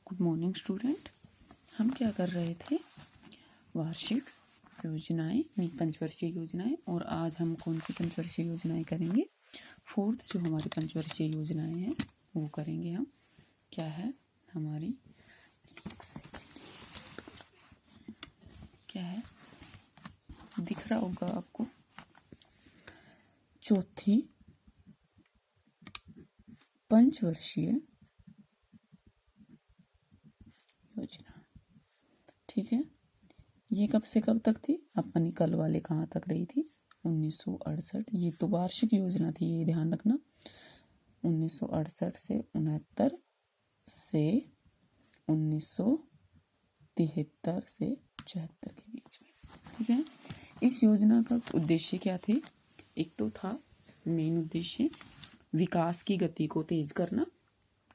Good morning student. हम क्या कर रहे थे, वार्षिक योजनाएं नहीं पंचवर्षीय योजनाएं। और आज हम कौन सी पंचवर्षीय योजनाएं करेंगे? फोर्थ जो हमारी पंचवर्षीय योजनाएं हैं वो करेंगे हम। क्या है हमारी, क्या है दिख रहा होगा आपको, चौथी पंचवर्षीय योजना। ठीक है, ये कब से कब तक थी? अपनी कल वाले कहाँ तक रही थी? 1968। ये तो वार्षिक योजना थी, ये ध्यान रखना। 1968 से 69 से 1973 से 74 के बीच में। ठीक है, इस योजना का उद्देश्य क्या थे? एक तो था मेन उद्देश्य विकास की गति को तेज करना।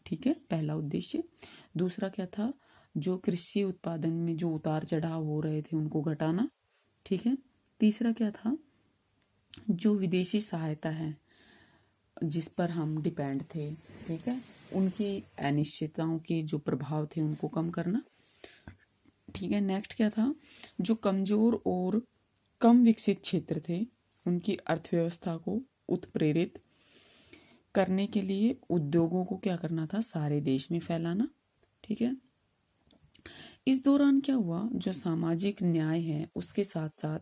ठीक है, पहला उद्देश्य। दूसरा क्या था? जो कृषि उत्पादन में जो उतार चढ़ाव हो रहे थे उनको घटाना। ठीक है। तीसरा क्या था? जो विदेशी सहायता है जिस पर हम डिपेंड थे, ठीक है, उनकी अनिश्चितताओं के जो प्रभाव थे उनको कम करना। ठीक है। नेक्स्ट क्या था? जो कमजोर और कम विकसित क्षेत्र थे उनकी अर्थव्यवस्था को उत्प्रेरित करने के लिए उद्योगों को क्या करना था? सारे देश में फैलाना। ठीक है। इस दौरान क्या हुआ? जो सामाजिक न्याय है उसके साथ साथ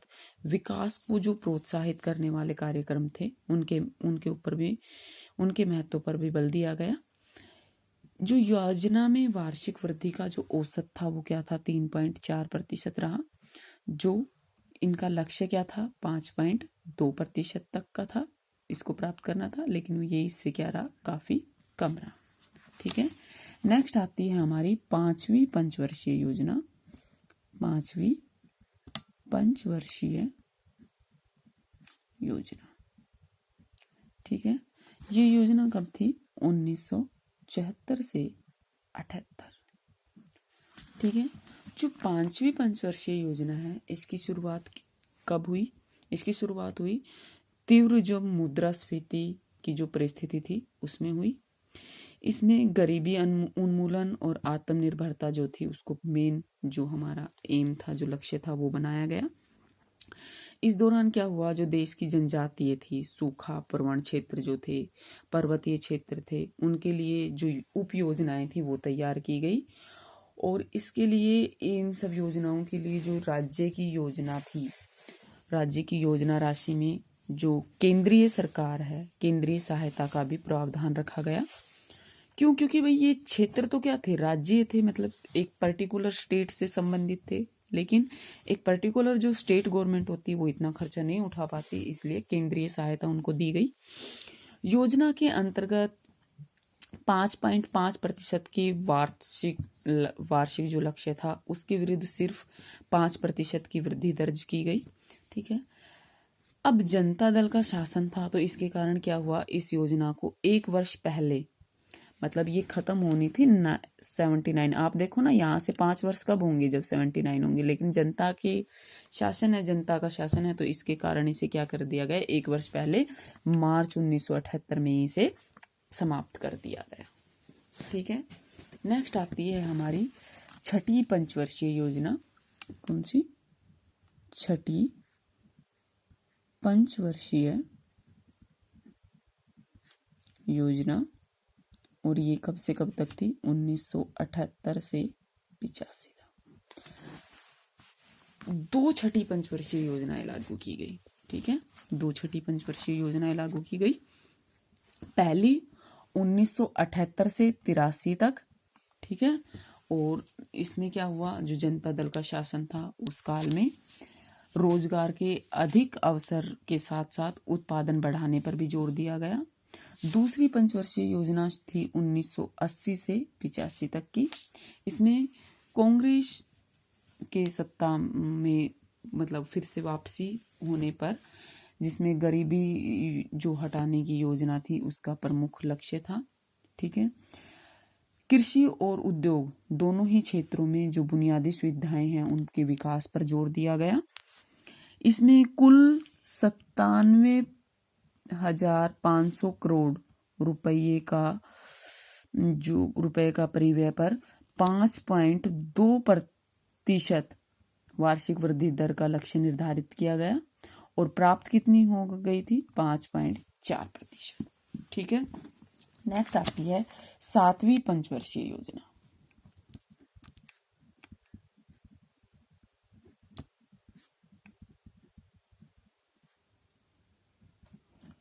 विकास को जो प्रोत्साहित करने वाले कार्यक्रम थे उनके ऊपर भी, उनके महत्व पर भी बल दिया गया। जो योजना में वार्षिक वृद्धि का जो औसत था वो क्या था? 3.4% रहा। जो इनका लक्ष्य क्या था? 5.2% तक का था, इसको प्राप्त करना था, लेकिन ये इससे क्या रहा? काफी कम रहा। ठीक है। नेक्स्ट आती है हमारी पांचवी पंचवर्षीय योजना। पांचवी पंचवर्षीय योजना। ठीक है, ये योजना कब थी? 1974 से 78। ठीक है। जो पांचवी पंचवर्षीय योजना है इसकी शुरुआत कब हुई? इसकी शुरुआत हुई तीव्र जो मुद्रास्फीति की जो परिस्थिति थी उसमें हुई। इसमें गरीबी उन्मूलन और आत्मनिर्भरता जो थी उसको मेन जो हमारा एम था, जो लक्ष्य था वो बनाया गया। इस दौरान क्या हुआ? जो देश की जनजातीय थी, सूखा प्रवण क्षेत्र जो थे, पर्वतीय क्षेत्र थे, उनके लिए जो उप योजनाएं थी वो तैयार की गई। और इसके लिए इन सब योजनाओं के लिए जो राज्य की योजना थी, राज्य की योजना राशि में जो केंद्रीय सरकार है, केंद्रीय सहायता का भी प्रावधान रखा गया। क्यों? क्योंकि भाई ये क्षेत्र तो क्या थे? राज्य थे, मतलब एक पर्टिकुलर स्टेट से संबंधित थे, लेकिन एक पर्टिकुलर जो स्टेट गवर्नमेंट होती है वो इतना खर्चा नहीं उठा पाती, इसलिए केंद्रीय सहायता उनको दी गई। योजना के अंतर्गत 5.5% की वार्षिक जो लक्ष्य था उसके विरुद्ध सिर्फ 5% की वृद्धि दर्ज की गई। ठीक है। अब जनता दल का शासन था तो इसके कारण क्या हुआ? इस योजना को एक वर्ष पहले, मतलब ये खत्म होनी थी 79। आप देखो ना, यहाँ से 5 वर्ष कब होंगे? जब 79 होंगे। लेकिन जनता के शासन है, जनता का शासन है, तो इसके कारण इसे क्या कर दिया गया? एक वर्ष पहले मार्च 1978 में इसे समाप्त कर दिया गया। ठीक है। नेक्स्ट आती है हमारी छठी पंचवर्षीय योजना। कौन सी? छठी पंचवर्षीय योजना। और ये कब से कब तक थी? 1978 से 85 तक। 2 छठी पंचवर्षीय योजनाएं लागू की गई। ठीक है, 2 छठी पंचवर्षीय योजनाएं लागू की गई। पहली 1978 से 83 तक। ठीक है। और इसमें क्या हुआ? जो जनता दल का शासन था उस काल में रोजगार के अधिक अवसर के साथ साथ उत्पादन बढ़ाने पर भी जोर दिया गया। दूसरी पंचवर्षीय योजना थी 1980 से 85 तक की। इसमें कांग्रेस के सत्ता में, मतलब फिर से वापसी होने पर, जिसमें गरीबी जो हटाने की योजना थी उसका प्रमुख लक्ष्य था। ठीक है। कृषि और उद्योग दोनों ही क्षेत्रों में जो बुनियादी सुविधाएं हैं उनके विकास पर जोर दिया गया। इसमें कुल 97,500 करोड़ रुपये का परिव्यय पर 5.2% वार्षिक वृद्धि दर का लक्ष्य निर्धारित किया गया और प्राप्त कितनी हो गई थी? 5.4%। ठीक है। नेक्स्ट आती है 7वीं पंचवर्षीय योजना।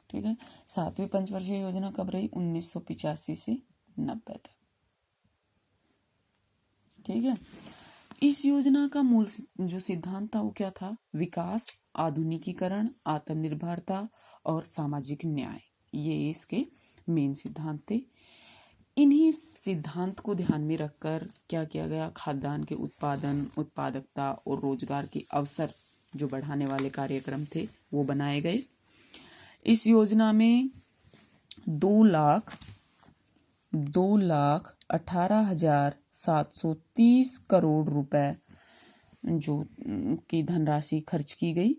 ठीक है। 7वीं पंचवर्षीय योजना कब रही? 1985 से 90 तक। ठीक है। इस योजना का मूल जो सिद्धांत था वो क्या था? विकास, आधुनिकीकरण, आत्मनिर्भरता और सामाजिक न्याय, ये इसके मेन सिद्धांत थे। इन्हीं सिद्धांत को ध्यान में रखकर क्या किया गया? खाद्यान्न के उत्पादन, उत्पादकता और रोजगार के अवसर जो बढ़ाने वाले कार्यक्रम थे वो बनाए गए। इस योजना में 2,18,730 करोड़ रुपए जो की धनराशि खर्च की गई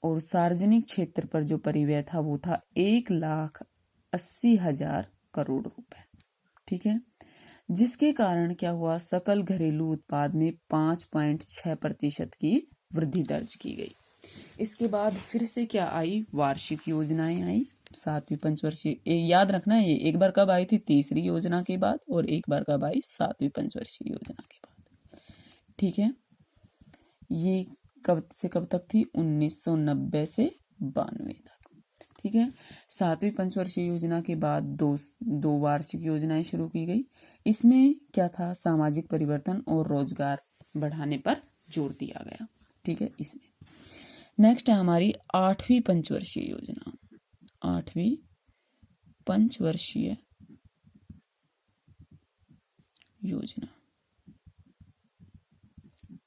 और सार्वजनिक क्षेत्र पर जो परिव्यय था वो था 1,80,000 करोड़ रुपए। ठीक है। जिसके कारण क्या हुआ? सकल घरेलू उत्पाद में 5.6% की वृद्धि दर्ज की गई। इसके बाद फिर से क्या आई? वार्षिक योजनाएं आई। 7वीं पंचवर्षीय, याद रखना है ये एक बार कब आई थी? तीसरी योजना के बाद, और एक बार कब आई? 7वीं पंचवर्षीय योजना के बाद। ठीक है। ये कब से कब तक थी? 1990 से 92 तक। ठीक है। 7वीं पंचवर्षीय योजना के बाद दो वार्षिक योजनाएं शुरू की गई। इसमें क्या था? सामाजिक परिवर्तन और रोजगार बढ़ाने पर जोर दिया गया। ठीक है। इसमें नेक्स्ट है हमारी 8वीं पंचवर्षीय योजना। 8वीं पंचवर्षीय योजना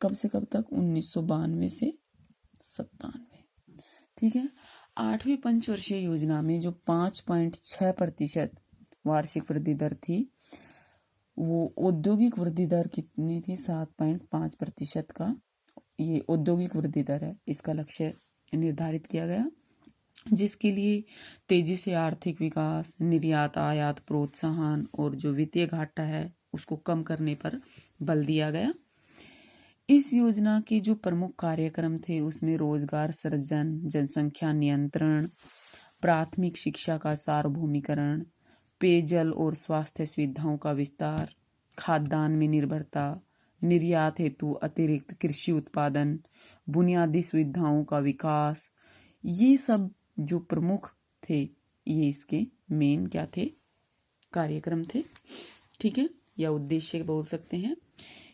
कब से कब तक? 1992 से 97। ठीक है। 8वीं पंचवर्षीय योजना में जो 5.6% वार्षिक वृद्धि दर थी, वो औद्योगिक वृद्धि दर कितनी थी? 7.5% का ये औद्योगिक वृद्धि दर है। इसका लक्ष्य निर्धारित किया गया, जिसके लिए तेजी से आर्थिक विकास, निर्यात आयात प्रोत्साहन और जो वित्तीय घाटा है उसको कम करने पर बल दिया गया। इस योजना के जो प्रमुख कार्यक्रम थे उसमें रोजगार सृजन, जनसंख्या नियंत्रण, प्राथमिक शिक्षा का सार्वभौमिकरण, पेयजल और स्वास्थ्य सुविधाओं का विस्तार, खाद्यान्न में निर्भरता, निर्यात हेतु अतिरिक्त कृषि उत्पादन, बुनियादी सुविधाओं का विकास, ये सब जो प्रमुख थे ये इसके मेन क्या थे? कार्यक्रम थे। ठीक है, या उद्देश्य बोल सकते हैं।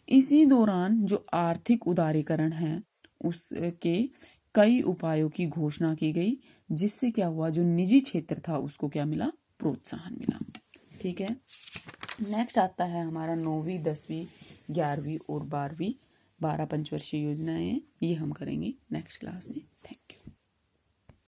इसी दौरान जो आर्थिक उदारीकरण है उसके कई उपायों की घोषणा की गई, जिससे क्या हुआ? जो निजी क्षेत्र था उसको क्या मिला? प्रोत्साहन मिला। ठीक है। नेक्स्ट आता है हमारा 9वीं, 10वीं, 11वीं और 12वीं 12 पंचवर्षीय योजनाएं। ये हम करेंगे नेक्स्ट क्लास में। Thank you.